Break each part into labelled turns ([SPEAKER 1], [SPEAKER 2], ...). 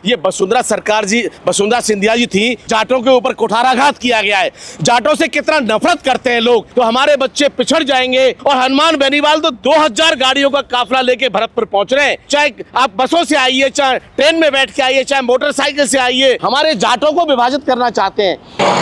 [SPEAKER 1] ये वसुंधरा सिंधिया जी थी। जाटों के ऊपर कुठाराघात किया गया है। जाटों से कितना नफरत करते हैं लोग, तो हमारे बच्चे पिछड़ जाएंगे। और हनुमान बेनीवाल तो 2000 गाड़ियों का काफिला लेके भरतपुर पहुंच रहे हैं। चाहे आप बसों से आइए, चाहे ट्रेन में बैठ के आइए, चाहे मोटरसाइकिल से आइए, हमारे जाटों को विभाजित करना चाहते हैं।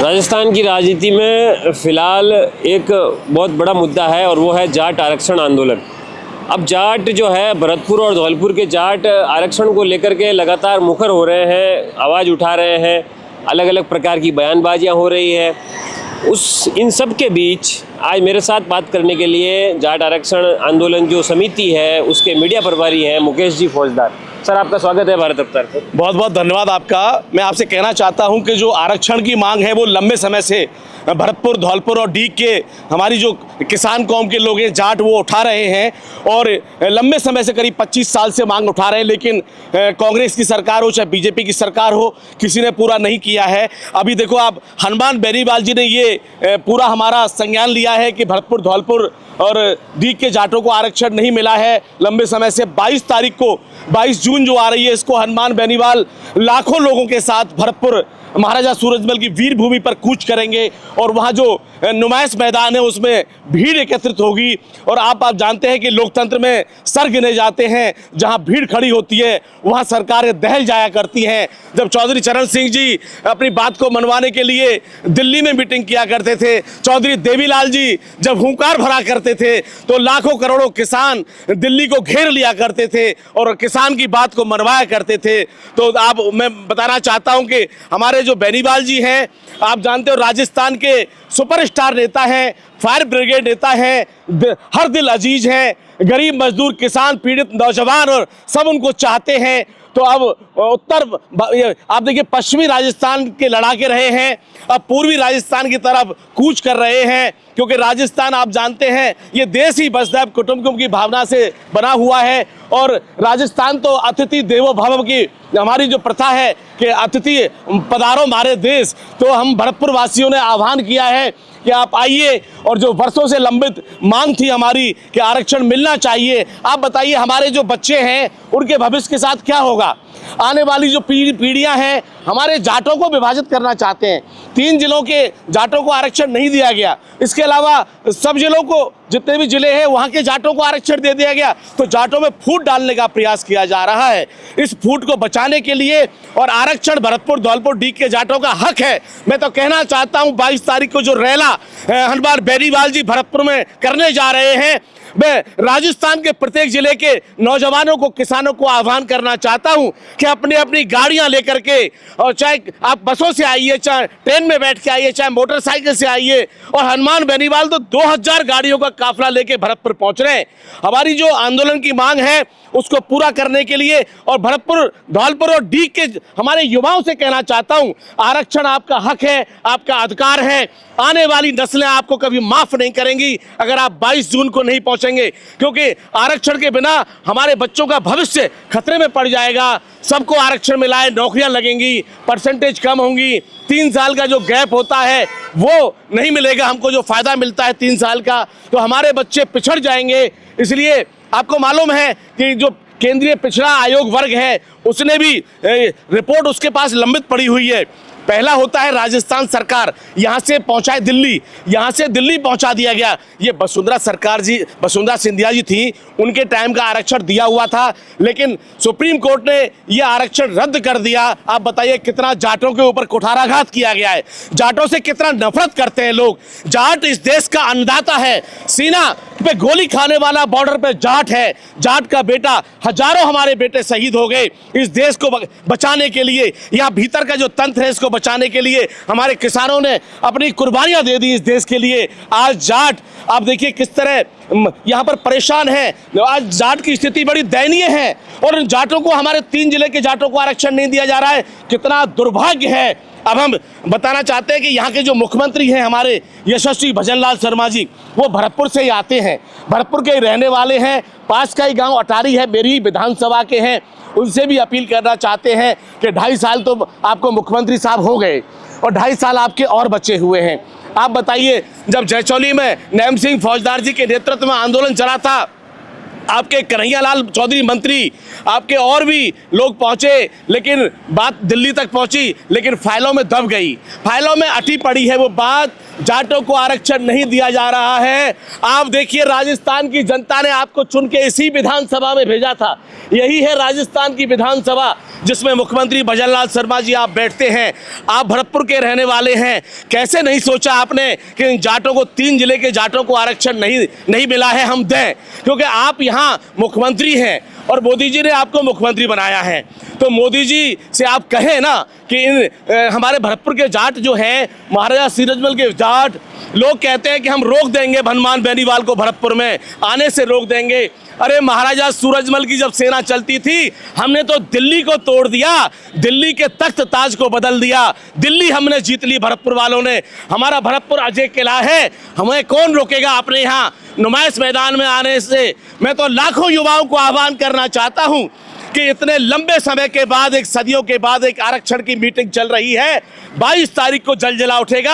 [SPEAKER 2] राजस्थान की राजनीति में फिलहाल एक बहुत बड़ा मुद्दा है और वो है जाट आरक्षण आंदोलन। अब जाट जो है भरतपुर और धौलपुर के जाट आरक्षण को लेकर के लगातार मुखर हो रहे हैं, आवाज़ उठा रहे हैं, अलग अलग प्रकार की बयानबाजियां हो रही है। इन सब के बीच आज मेरे साथ बात करने के लिए जाट आरक्षण आंदोलन जो समिति है उसके मीडिया प्रभारी हैं मुकेश जी फौजदार। सर, आपका स्वागत है भारत अवतार पर।
[SPEAKER 1] बहुत बहुत धन्यवाद आपका। मैं आपसे कहना चाहता हूं कि जो आरक्षण की मांग है वो लंबे समय से भरतपुर, धौलपुर और डीग के हमारी जो किसान कौम के लोग हैं जाट, वो उठा रहे हैं और लंबे समय से करीब 25 साल से मांग उठा रहे हैं। लेकिन कांग्रेस की सरकार हो चाहे बीजेपी की सरकार हो, किसी ने पूरा नहीं किया है। अभी देखो आप, हनुमान बेनीवाल जी ने ये पूरा हमारा संज्ञान लिया है कि भरतपुर, धौलपुर और डीग के जाटों को आरक्षण नहीं मिला है लंबे समय से। 22 तारीख को, 22 जून जो आ रही है, इसको हनुमान बेनीवाल लाखों लोगों के साथ भरतपुर महाराजा सूरजमल की वीर भूमि पर कूच करेंगे और वहाँ जो नुमाइश मैदान है उसमें भीड़ एकत्रित होगी। और आप जानते हैं कि लोकतंत्र में सर गिने जाते हैं, जहाँ भीड़ खड़ी होती है वहाँ सरकारें दहल जाया करती हैं। जब चौधरी चरण सिंह जी अपनी बात को मनवाने के लिए दिल्ली में मीटिंग किया करते थे, चौधरी देवीलाल जी जब हुंकार भरा करते थे, तो लाखों करोड़ों किसान दिल्ली को घेर लिया करते थे और किसान की बात को मनवाया करते थे। तो मैं बताना चाहता हूँ कि हमारे जो बेनीवाल जी हैं, आप जानते हो राजस्थान के सुपरस्टार नेता हैं, फायर ब्रिगेड नेता हैं, हर दिल अजीज हैं, गरीब मजदूर, किसान, पीड़ित नौजवान और सब उनको चाहते हैं। तो अब आप देखिए, पश्चिमी राजस्थान के लड़ाके रहे हैं, अब पूर्वी राजस्थान की तरफ कूच कर रहे हैं, क्योंकि राजस्थान आप जानते हैं ये देश ही वसुधैव कुटुंबकम की भावना से बना हुआ है। और राजस्थान तो अतिथि देवो भव की हमारी जो प्रथा है कि अतिथि पधारो हमारे देश, तो हम भरतपुर वासियों ने आह्वान किया है कि आप आइए। और जो वर्षों से लंबित मांग थी हमारी कि आरक्षण मिलना चाहिए, आप बताइए हमारे जो बच्चे हैं उनके भविष्य के साथ क्या होगा। आने वाली जो पीढ़ियां हैं, हमारे जाटों को विभाजित करना चाहते हैं। 3 जिलों के जाटों को आरक्षण नहीं दिया गया, इसके अलावा सब जिलों को, जितने भी जिले हैं वहाँ के जाटों को आरक्षण दे दिया गया। तो जाटों में फूट डालने का प्रयास किया जा रहा है। इस फूट को बचाने के लिए, और आरक्षण भरतपुर, धौलपुर, डीग के जाटों का हक है। मैं तो कहना चाहता हूँ 22 तारीख को जो रैला हनुमान बेनीवाल जी भरतपुर में करने जा रहे हैं, मैं राजस्थान के प्रत्येक जिले के नौजवानों को, किसानों को आह्वान करना चाहता हूं कि अपनी अपनी गाड़ियां लेकर के, और चाहे आप बसों से आइए, चाहे ट्रेन में बैठ के आइए, चाहे मोटरसाइकिल से आइए, और हनुमान बेनीवाल तो 2000 गाड़ियों का काफिला लेके भरतपुर पहुंच रहे हैं। हमारी जो आंदोलन की मांग है उसको पूरा करने के लिए, और भरतपुर, धौलपुर और डीग के हमारे युवाओं से कहना चाहता हूं, आरक्षण आपका हक है, आपका अधिकार है। आने वाली नस्लें आपको कभी माफ नहीं करेंगी अगर आप 22 जून को नहीं पहुंचेंगे, क्योंकि आरक्षण के बिना हमारे बच्चों का भविष्य खतरे में पड़ जाएगा। सबको आरक्षण मिला है, नौकरियां लगेंगी, परसेंटेज कम होंगी, 3 साल का जो गैप होता है वो नहीं मिलेगा हमको, जो फायदा मिलता है 3 साल का, तो हमारे बच्चे पिछड़ जाएंगे। इसलिए आपको मालूम है कि जो केंद्रीय पिछड़ा आयोग वर्ग है उसने भी रिपोर्ट उसके पास लंबित पड़ी हुई है। पहला होता है राजस्थान सरकार, यहाँ से पहुँचाए दिल्ली, यहाँ से दिल्ली पहुँचा दिया गया। ये वसुंधरा सिंधिया जी थी, उनके टाइम का आरक्षण दिया हुआ था, लेकिन सुप्रीम कोर्ट ने ये आरक्षण रद्द कर दिया। आप बताइए कितना जाटों के ऊपर कुठाराघात किया गया है। जाटों से कितना नफरत करते हैं लोग। जाट इस देश का अन्नदाता है, सीना पे गोली खाने वाला बॉर्डर पे जाट है। जाट का बेटा, हजारों हमारे बेटे शहीद हो गए इस देश को बचाने के लिए। यहाँ भीतर का जो तंत्र है इसको बचाने के लिए हमारे किसानों ने अपनी कुर्बानियां दे दी इस देश के लिए। आज जाट, आप देखिए किस तरह यहाँ पर परेशान है। आज जाट की स्थिति बड़ी दयनीय है, और इन जाटों को, हमारे 3 जिले के जाटों को आरक्षण नहीं दिया जा रहा है। कितना दुर्भाग्य है। अब हम बताना चाहते हैं कि यहाँ के जो मुख्यमंत्री हैं हमारे यशस्वी भजनलाल शर्मा जी, वो भरतपुर से ही आते हैं, भरतपुर के ही रहने वाले हैं, पास का ही गांव अटारी है, मेरी विधानसभा के हैं। उनसे भी अपील करना चाहते हैं कि 2.5 साल तो आपको मुख्यमंत्री साहब हो गए और 2.5 साल आपके और बचे हुए हैं। आप बताइए, जब जयचौली में नैम सिंह फौजदार जी के नेतृत्व में आंदोलन चला था, आपके कन्हैयालाल चौधरी मंत्री, आपके और भी लोग पहुंचे, लेकिन बात दिल्ली तक पहुंची, लेकिन फाइलों में दब गई, फाइलों में अटी पड़ी है वो बात। जाटों को आरक्षण नहीं दिया जा रहा है। आप देखिए, राजस्थान की जनता ने आपको चुन के इसी विधानसभा में भेजा था। यही है राजस्थान की विधानसभा जिसमें मुख्यमंत्री भजनलाल शर्मा जी आप बैठते हैं। आप भरतपुर के रहने वाले हैं। कैसे नहीं सोचा आपने कि इन जाटों को, 3 जिले के जाटों को आरक्षण नहीं मिला है, हम दें, क्योंकि आप यहाँ मुख्यमंत्री हैं और मोदी जी ने आपको मुख्यमंत्री बनाया है। तो मोदी जी से आप कहें ना कि हमारे भरतपुर के जाट जो हैं, महाराजा सूरजमल के जाट, लोग कहते हैं कि हम रोक देंगे हनुमान बेनीवाल को भरतपुर में आने से रोक देंगे। अरे महाराजा सूरजमल की जब सेना चलती थी, हमने तो दिल्ली को तोड़ दिया, दिल्ली के तख्त ताज को बदल दिया, दिल्ली हमने जीत ली भरतपुर वालों ने। हमारा भरतपुर अजय किला है, हमें कौन रोकेगा अपने यहाँ नुमाइश मैदान में आने से। मैं तो लाखों युवाओं को आह्वान करना चाहता हूँ कि इतने लंबे समय के बाद, एक सदियों के बाद एक आरक्षण की मीटिंग चल रही है। 22 तारीख को जलजला उठेगा।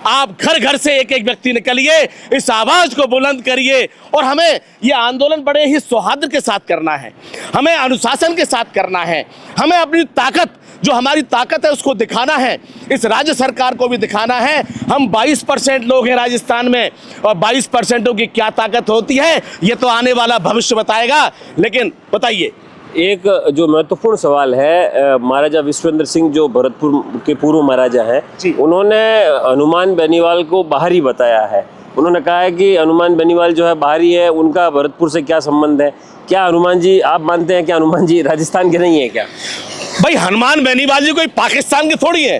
[SPEAKER 1] आप घर घर से एक एक व्यक्ति निकलिए, इस आवाज को बुलंद करिए और हमें ये आंदोलन बड़े ही सौहार्द के साथ करना है, हमें अनुशासन के साथ करना है, हमें अपनी ताकत, जो हमारी ताकत है उसको दिखाना है, इस राज्य सरकार को भी दिखाना है। हम 22% लोग हैं राजस्थान में और 22% की क्या ताकत होती है ये तो आने वाला भविष्य बताएगा। लेकिन बताइए,
[SPEAKER 2] एक जो महत्वपूर्ण सवाल है, महाराजा विश्वेंद्र सिंह जो भरतपुर के पूर्व महाराजा हैं, उन्होंने हनुमान बेनीवाल को बाहरी बताया है। उन्होंने कहा है कि हनुमान बेनीवाल जो है बाहरी है, उनका भरतपुर से क्या संबंध है। क्या हनुमान जी, आप मानते हैं कि हनुमान जी राजस्थान के नहीं है क्या?
[SPEAKER 1] भाई हनुमान बेनीवाल जी कोई पाकिस्तान के थोड़ी है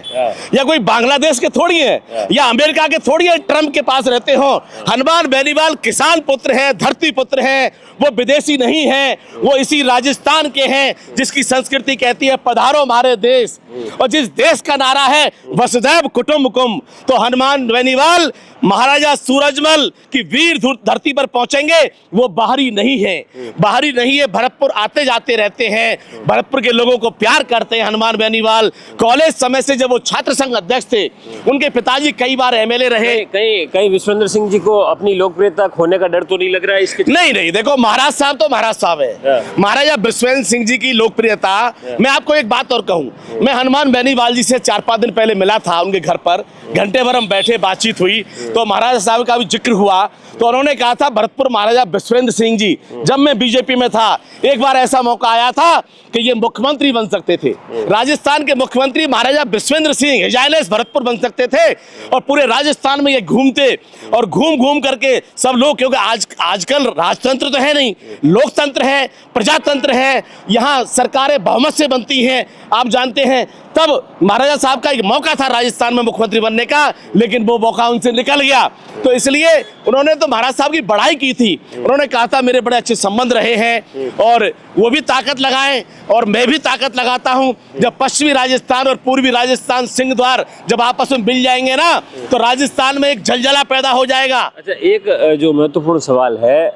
[SPEAKER 1] या कोई बांग्लादेश के थोड़ी है या अमेरिका के थोड़ी है, ट्रम्प के पास रहते हो। हनुमान बेनीवाल किसान पुत्र है, धरती पुत्र है, वो विदेशी नहीं है, वो इसी राजस्थान के हैं जिसकी संस्कृति कहती है पधारो हमारे देश, और जिस देश का नारा है वसुधैव कुटुंबकम। तो हनुमान बेनीवाल महाराजा सूरजमल की वीर धरती पर पहुंचेंगे, वो बाहरी नहीं है, बाहरी नहीं है, भरतपुर आते जाते रहते हैं, भरतपुर के लोगों को प्यार करते हैं। हनुमान बेनीवाल कॉलेज समय से जब वो छात्र संघ अध्यक्ष थे, उनके पिताजी कई बार एमएलए रहे।
[SPEAKER 2] कहीं विश्वेंद्र सिंह जी को अपनी लोकप्रियता खोने का डर तो नहीं लग रहा है इसके?
[SPEAKER 1] नहीं, देखो महाराज साहब तो महाराज साहब है। महाराजा विश्वेंद्र सिंह जी की लोकप्रियता, मैं आपको एक बात और कहूं, मैं हनुमान बेनीवाल जी से 4-5 दिन पहले मिला था उनके घर पर, घंटे भर हम बैठे, बातचीत हुई, तो महाराजा साहब का भी जिक्र हुआ। तो उन्होंने कहा था भरतपुर महाराजा विश्वेंद्र सिंह जी, जब मैं बीजेपी में था, एक बार ऐसा मौका आया था कि ये मुख्यमंत्री बन सकते थे, राजस्थान के मुख्यमंत्री महाराजा विश्वेंद्र सिंह हिजाइलेस भरतपुर बन सकते थे और पूरे राजस्थान में ये घूमते और घूम करके सब लोग, क्योंकि आजकल राजतंत्र तो है नहीं, लोकतंत्र है, प्रजातंत्र है, यहाँ सरकारें बहुमत से बनती हैं, आप जानते हैं। तब महाराजा साहब का एक मौका था राजस्थान में मुख्यमंत्री बनने का, लेकिन वो मौका उनसे निकल गया। तो इसलिए उन्होंने तो महाराज साहब की बड़ाई की थी, उन्होंने कहा था मेरे बड़े अच्छे संबंध रहे हैं और वो भी ताकत लगाएं और मैं भी ताकत लगाता हूं। जब पश्चिमी राजस्थान और पूर्वी राजस्थान सिंह द्वार जब आपस में मिल जाएंगे ना, तो राजस्थान में एक जलजला पैदा हो जाएगा।
[SPEAKER 2] अच्छा, एक जो महत्वपूर्ण सवाल है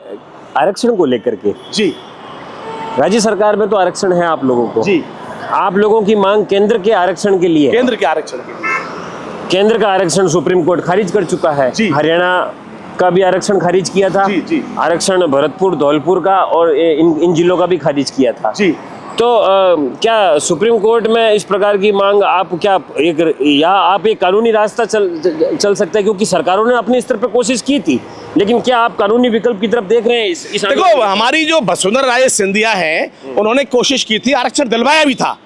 [SPEAKER 2] आरक्षण को लेकर के
[SPEAKER 1] जी,
[SPEAKER 2] राज्य सरकार में तो आरक्षण है आप लोगों को जी, आप लोगों की मांग केंद्र के आरक्षण के लिए,
[SPEAKER 1] केंद्र के आरक्षण के लिए,
[SPEAKER 2] केंद्र का आरक्षण सुप्रीम कोर्ट खारिज कर चुका है। हरियाणा का भी आरक्षण खारिज किया था, आरक्षण भरतपुर धौलपुर का और इन जिलों का भी खारिज किया था जी। तो क्या सुप्रीम कोर्ट में इस प्रकार की मांग आप आप एक कानूनी रास्ता चल सकते हैं, क्योंकि सरकारों ने अपने स्तर पर कोशिश की थी, लेकिन क्या आप कानूनी विकल्प की तरफ देख रहे हैं? इस
[SPEAKER 1] देखो, हमारी जो वसुंधरा राजे सिंधिया है, उन्होंने कोशिश की थी, आरक्षण दिलवाया भी था,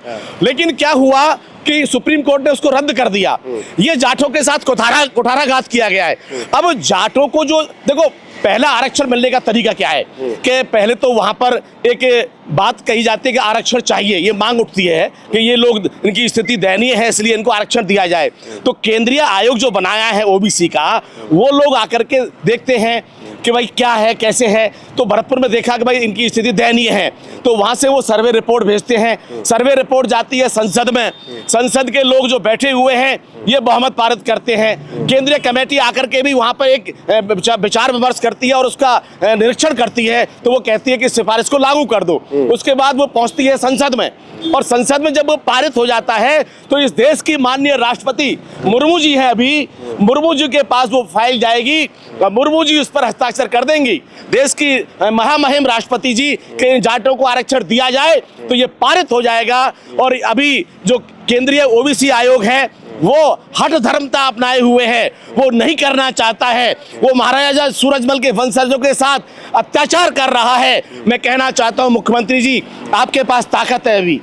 [SPEAKER 1] लेकिन क्या हुआ कि सुप्रीम कोर्ट ने उसको रद्द कर दिया। ये जाटों के साथ कुठाराघात किया गया है। अब जाटों को जो, देखो पहला आरक्षण मिलने का तरीका क्या है कि पहले तो वहां पर एक बात कही जाती है कि आरक्षण चाहिए, ये मांग उठती है कि ये लोग, इनकी स्थिति दयनीय है इसलिए इनको आरक्षण दिया जाए। तो केंद्रीय आयोग जो बनाया है ओबीसी का, वो लोग आकर के देखते हैं कि भाई क्या है, कैसे है। तो भरतपुर में देखा कि भाई इनकी स्थिति दयनीय है, तो वहां से वो सर्वे रिपोर्ट भेजते हैं, सर्वे रिपोर्ट जाती है संसद में, संसद के लोग जो बैठे हुए हैं ये बहुमत पारित करते हैं। केंद्रीय कमेटी आकर के भी वहां पर एक विचार विमर्श करती है और उसका निरीक्षण करती है, तो वो कहती है कि सिफारिश को लागू कर दो। उसके बाद वो पहुंचती है संसद में, और संसद में जब वो पारित हो जाता है तो इस देश की माननीय राष्ट्रपति मुर्मू जी हैं, अभी मुर्मू जी के पास वो फाइल जाएगी और मुर्मू जी उस पर हस्ताक्षर कर देंगी। देश की महामहिम राष्ट्रपति जी के जाटों को आरक्षण दिया जाए तो ये पारित हो जाएगा। और अभी जो केंद्रीय ओबीसी आयोग है वो हठ धर्मता अपनाए हुए है, वो नहीं करना चाहता है, वो महाराजा सूरजमल के वंशजों के साथ अत्याचार कर रहा है। मैं कहना चाहता हूं मुख्यमंत्री जी, आपके पास ताकत है, अभी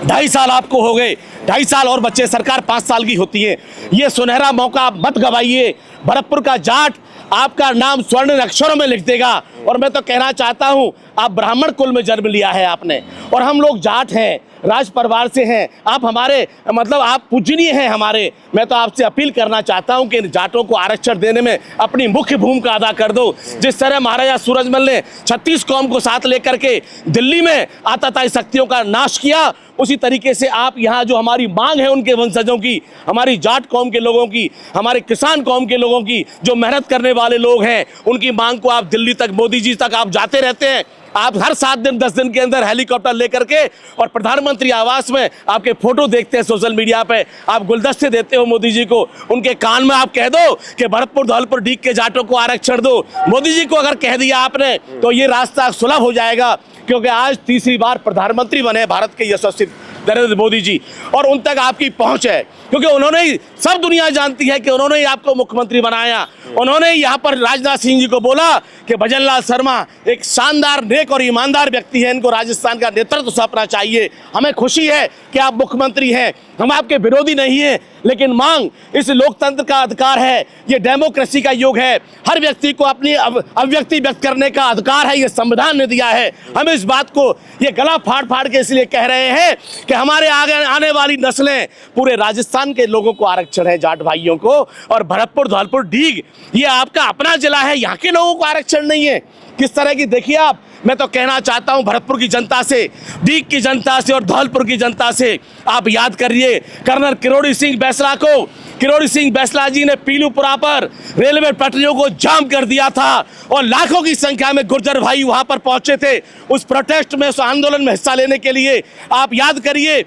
[SPEAKER 1] 2.5 साल आपको हो गए, 2.5 साल और बच्चे, सरकार 5 साल की होती है। ये सुनहरा मौका आप मत गवाइए। भरतपुर का जाट आपका नाम स्वर्ण अक्षरों में लिख देगा। और मैं तो कहना चाहता हूं, आप ब्राह्मण कुल में जन्म लिया है आपने, और हम लोग जाट हैं, राज परिवार से हैं, आप हमारे मतलब आप पूजनीय हैं हमारे। मैं तो आपसे अपील करना चाहता हूं कि जाटों को आरक्षण देने में अपनी मुख्य भूमिका अदा कर दो। जिस तरह महाराजा सूरजमल ने 36 कौम को साथ लेकर के दिल्ली में आतताई शक्तियों का नाश किया, उसी तरीके से आप यहाँ जो हमारी मांग है उनके वंशजों की, हमारी जाट कौम के लोगों की, हमारे किसान कौम के लोगों की, जो मेहनत करने वाले लोग हैं, उनकी मांग को आप दिल्ली तक, मोदी जी तक आप जाते रहते हैं। आप हर 7 दिन 10 दिन के अंदर हेलीकॉप्टर लेकर के और प्रधानमंत्री आवास में आपके फोटो देखते हैं, सोशल मीडिया पे आप गुलदस्ते देते हो मोदी जी को। उनके कान में आप कह दो कि भरतपुर धौलपुर डीग के जाटों को आरक्षण दो। मोदी जी को अगर कह दिया आपने तो ये रास्ता सुलभ हो जाएगा, क्योंकि आज तीसरी बार प्रधानमंत्री बने भारत के यशस्वी नरेंद्र मोदी जी, और उन तक आपकी पहुंच है, क्योंकि उन्होंने ही, सब दुनिया जानती है कि उन्होंने ही आपको मुख्यमंत्री बनाया। उन्होंने यहाँ पर राजनाथ सिंह जी को बोला कि भजनलाल शर्मा एक शानदार, नेक और ईमानदार व्यक्ति है, इनको राजस्थान का नेतृत्व सौंपना चाहिए। हमें खुशी है कि आप मुख्यमंत्री हैं, हम आपके विरोधी नहीं हैं, लेकिन मांग इस लोकतंत्र का अधिकार है, ये डेमोक्रेसी का युग है, हर व्यक्ति को अपनी अभिव्यक्ति व्यक्त करने का अधिकार है, ये संविधान ने दिया है। हम इस बात को ये गला फाड़ फाड़ के इसलिए कह रहे हैं कि हमारे आगे आने वाली नस्लें, पूरे राजस्थान के लोगों को आरक्षण है, जाट भाइयों को, और भरतपुर धौलपुर डीग ये आपका अपना जिला है, यहाँ के लोगों को आरक्षण नहीं है। किस तरह की, देखिए आप, मैं तो कहना चाहता हूं भरतपुर की जनता से, डीग की जनता से और धौलपुर की जनता से, आप याद करिए कर्नल किरोड़ी सिंह बैसला को। किरोड़ी सिंह बैसला जी ने पीलूपुरा पर रेलवे पटरियों को जाम कर दिया था और लाखों की संख्या में गुर्जर भाई वहां पर पहुंचे थे उस प्रोटेस्ट में, उस आंदोलन में हिस्सा लेने के लिए। आप याद करिए,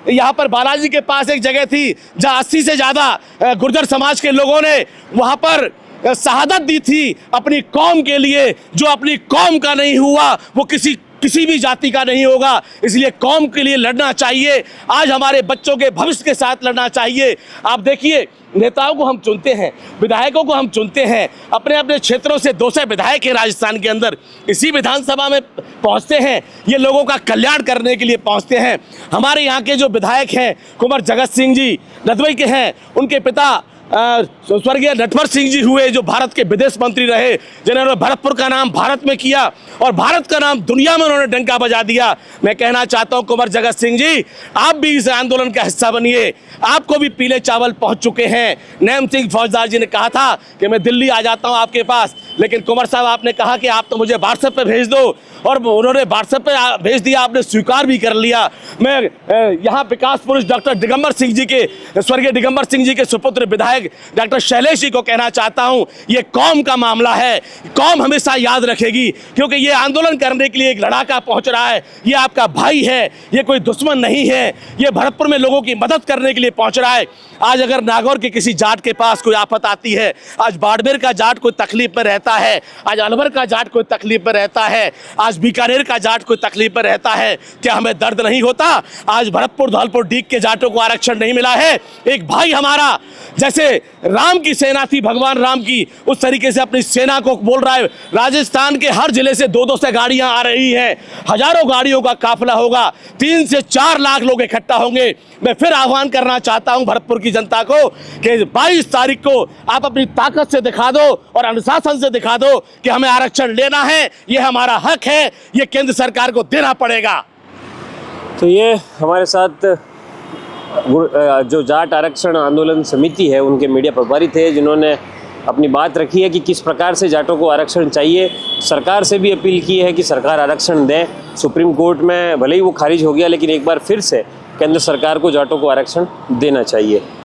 [SPEAKER 1] यहाँ पर बालाजी के पास एक जगह थी जहाँ 80 से ज़्यादा गुर्जर समाज के लोगों ने वहाँ पर शहादत दी थी अपनी कौम के लिए। जो अपनी कौम का नहीं हुआ वो किसी भी जाति का नहीं होगा, इसलिए कौम के लिए लड़ना चाहिए। आज हमारे बच्चों के भविष्य के साथ लड़ना चाहिए। आप देखिए, नेताओं को हम चुनते हैं, विधायकों को हम चुनते हैं, अपने अपने क्षेत्रों से 200 विधायक हैं राजस्थान के अंदर, इसी विधानसभा में पहुंचते हैं, ये लोगों का कल्याण करने के लिए पहुंचते हैं। हमारे यहाँ के जो विधायक हैं कुंवर जगत सिंह जी नदवई के हैं, उनके पिता स्वर्गीय नटवर सिंह जी हुए, जो भारत के विदेश मंत्री रहे, जिन्होंने भरतपुर का नाम भारत में किया और भारत का नाम दुनिया में उन्होंने डंका बजा दिया। मैं कहना चाहता हूं कुंवर जगत सिंह जी, आप भी इस आंदोलन का हिस्सा बनिए, आपको भी पीले चावल पहुंच चुके हैं। नैम सिंह फौजदार जी ने कहा था कि मैं दिल्ली आ जाता हूं आपके पास, लेकिन कुंवर साहब आपने कहा कि आप तो मुझे व्हाट्सएप पे भेज दो, और उन्होंने व्हाट्सएप पे भेज दिया, आपने स्वीकार भी कर लिया। मैं यहाँ विकास पुरुष डॉक्टर दिगंबर सिंह जी के, स्वर्गीय दिगंबर सिंह जी के सुपुत्र विधायक डॉक्टर शैलेश जी को कहना चाहता हूँ, ये कौम का मामला है, कौम हमेशा याद रखेगी, क्योंकि ये आंदोलन करने के लिए एक लड़ाका पहुँच रहा है, ये आपका भाई है, ये कोई दुश्मन नहीं है, ये भरतपुर में लोगों की मदद करने के लिए पहुँच रहा है। आज अगर नागौर के किसी जाट के पास कोई आफत आती है, आज बाड़मेर का जाट कोई तकलीफ में रहता है, आज अलवर का जाट कोई तकलीफ में रहता है, आज बीकानेर का जाट कोई तकलीफ में रहता है, क्या हमें दर्द नहीं होता? आज भरतपुर धौलपुर डीग के जाटों को आरक्षण नहीं मिला है। एक भाई हमारा, जैसे राम की सेना थी, भगवान राम की, उस तरीके से अपनी सेना को बोल रहा है। राजस्थान के हर जिले से 2-2 से गाड़ियां आ रही हैं, हजारों गाड़ियों का काफिला होगा, 3 से 4 लाख लोग इकट्ठा होंगे। मैं फिर आह्वान करना चाहता हूं भरतपुर की जनता को कि 22 तारीख को आप अपनी ताकत से दिखा दो और अनुशासन से दिखा दो कि हमें आरक्षण लेना है, ये हमारा हक है, ये केंद्र सरकार को देना पड़ेगा।
[SPEAKER 2] तो ये हमारे साथ जो जाट आरक्षण आंदोलन समिति है उनके मीडिया प्रभारी थे, जिन्होंने अपनी बात रखी है कि किस प्रकार से जाटों को आरक्षण चाहिए। सरकार से भी अपील की है कि सरकार आरक्षण दें। सुप्रीम कोर्ट में भले ही वो खारिज हो गया, लेकिन एक बार फिर से केंद्र सरकार को जाटों को आरक्षण देना चाहिए।